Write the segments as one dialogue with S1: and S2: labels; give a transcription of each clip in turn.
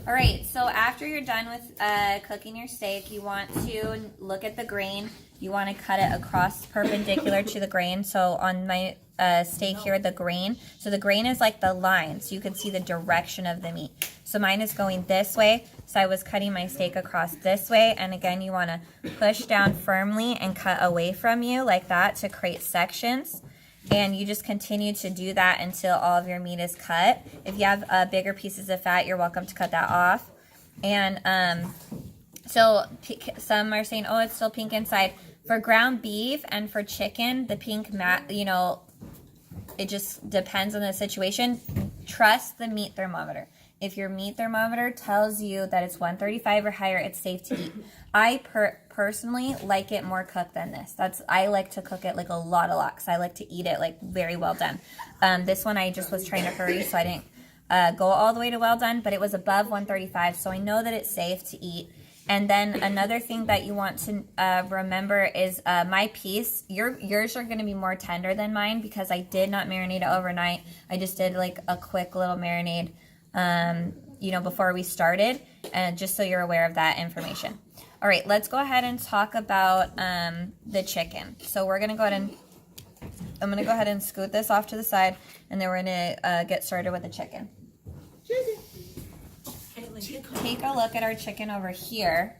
S1: All right, so after you're done with cooking your steak, you want to look at the grain. You want to cut it across perpendicular to the grain. So on my steak here, the grain. So the grain is like the line, so you can see the direction of the meat. So mine is going this way, so I was cutting my steak across this way. And again, you want to push down firmly and cut away from you like that to create sections. And you just continue to do that until all of your meat is cut. If you have bigger pieces of fat, you're welcome to cut that off. And so some are saying, oh, it's still pink inside. For ground beef and for chicken, the pink it just depends on the situation. Trust the meat thermometer. If your meat thermometer tells you that it's 135 or higher, it's safe to eat. I personally like it more cooked than this. I like to cook it like a lot because I like to eat it like very well done. This one I just was trying to hurry, so I didn't go all the way to well done, but it was above 135, so I know that it's safe to eat. And then another thing that you want to remember is my piece. Yours are going to be more tender than mine because I did not marinate it overnight. I just did like a quick little marinade, before we started, and just so you're aware of that information. All right, let's go ahead and talk about the chicken. So I'm going to go ahead and scoot this off to the side, and then we're going to get started with the chicken. Take a look at our chicken over here.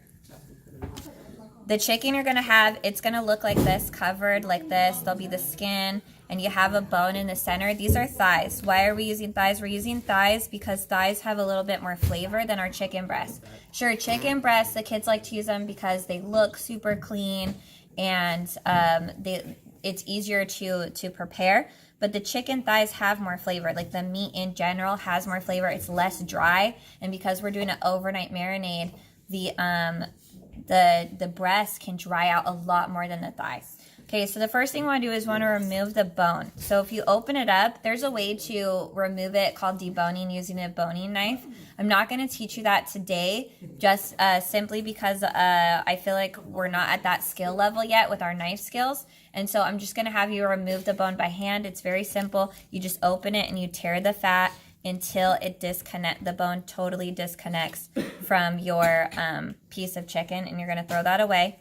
S1: The chicken you're going to have, it's going to look like this, covered like this. There'll be the skin, and you have a bone in the center. These are thighs. Why are we using thighs? We're using thighs because thighs have a little bit more flavor than our chicken breasts. Sure, chicken breasts, the kids like to use them because they look super clean and it's easier to prepare. But the chicken thighs have more flavor. Like the meat in general has more flavor. It's less dry. And because we're doing an overnight marinade, the breast can dry out a lot more than the thighs. Okay, so the first thing we want to do is want to remove the bone. So if you open it up, there's a way to remove it called deboning using a boning knife. I'm not going to teach you that today, just simply because I feel like we're not at that skill level yet with our knife skills. And so I'm just going to have you remove the bone by hand. It's very simple. You just open it and you tear the fat until the bone totally disconnects from your piece of chicken, and you're going to throw that away.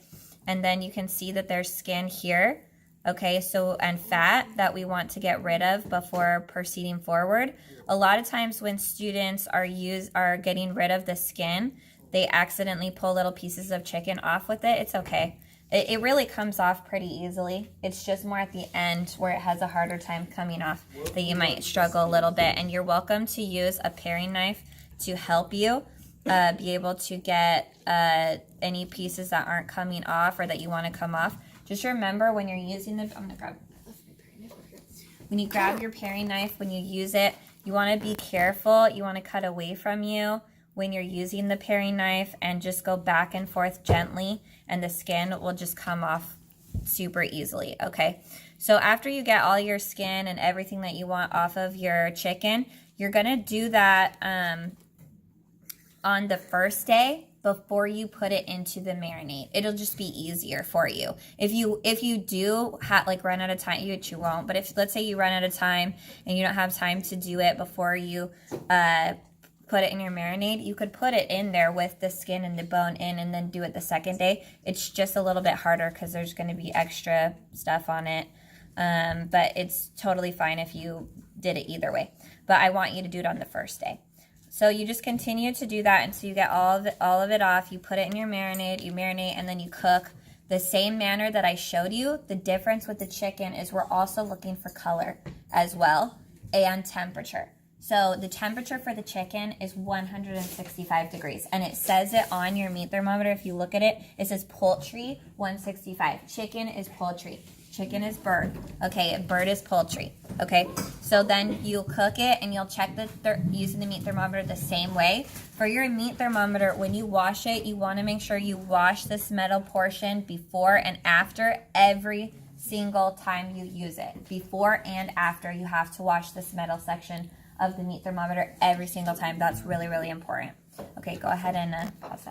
S1: And then you can see that there's skin here, okay, and fat that we want to get rid of before proceeding forward. A lot of times when students are getting rid of the skin, they accidentally pull little pieces of chicken off with it. It's okay. It really comes off pretty easily. It's just more at the end where it has a harder time coming off that you might struggle a little bit. And you're welcome to use a paring knife to help you be able to get any pieces that aren't coming off or that you want to come off. Just remember when you're using when you grab your paring knife, when you use it, you want to be careful. You want to cut away from you when you're using the paring knife and just go back and forth gently, and the skin will just come off super easily, okay? So after you get all your skin and everything that you want off of your chicken, you're going to do that on the first day before you put it into the marinade. It'll just be easier for you. If you do run out of time, which you won't, but if let's say you run out of time and you don't have time to do it before you put it in your marinade, you could put it in there with the skin and the bone in and then do it the second day. It's just a little bit harder because there's going to be extra stuff on it. But it's totally fine if you did it either way. But I want you to do it on the first day. So you just continue to do that until you get all of it off. You put it in your marinade, you marinate, and then you cook the same manner that I showed you. The difference with the chicken is we're also looking for color as well and temperature. So the temperature for the chicken is 165 degrees, and it says it on your meat thermometer. If you look at it, it says poultry 165. Chicken is poultry. Chicken is bird. Okay, bird is poultry. Okay, so then you'll cook it and you'll check using the meat thermometer the same way. For your meat thermometer, when you wash it, you want to make sure you wash this metal portion before and after every single time you use it. Before and after, you have to wash this metal section of the meat thermometer every single time. That's really, really important. Okay, go ahead and pause that.